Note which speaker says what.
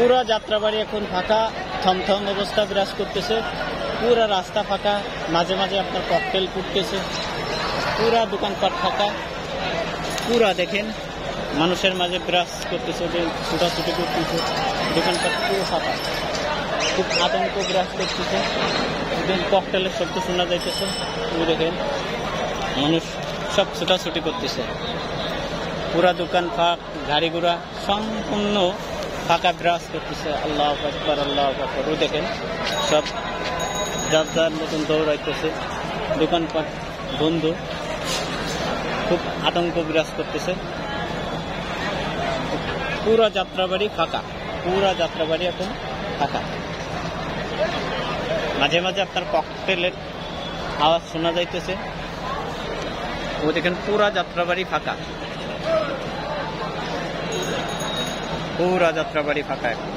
Speaker 1: পুরা যাত্রাবাড়ি এখন ফাঁকা, থমথম অবস্থা বিরাজ করতেছে। পুরা রাস্তা ফাঁকা, মাঝে মাঝে আপনার ককটেল ফুটতেছে। পুরা দোকানপাট ফাঁকা, পুরা দেখেন মানুষের মাঝে বিরাজ করতেছে, ছুটাছুটি করতেছে, দোকানপাট পুরো ফাঁকা। খুব আতঙ্ক বিরাজ করতেছে, ককটেলের শব্দ শোনা যাইতেছে। দেখেন মানুষ সব ছুটাছুটি করতেছে, পুরা দোকান ফাঁক, গাড়ি ঘোড়া সম্পূর্ণ ফাঁকা বিরাজ করতেছে। আল্লাহু আকবার, আল্লাহু আকবার। দেখেন সব যার যার মতন দৌড়াইতেছে, দোকানপাট বন্ধ, খুব আতঙ্ক বিরাজ করতেছে। পুরা যাত্রাবাড়ি ফাঁকা, পুরা যাত্রাবাড়ি এখন ফাঁকা। মাঝে মাঝে আপনার ককটেলের আওয়াজ শোনা যাইতেছে। ও দেখেন পুরা যাত্রাবাড়ি ফাঁকা, পুরা যাত্রাবাড়ি ফাঁকা এখন।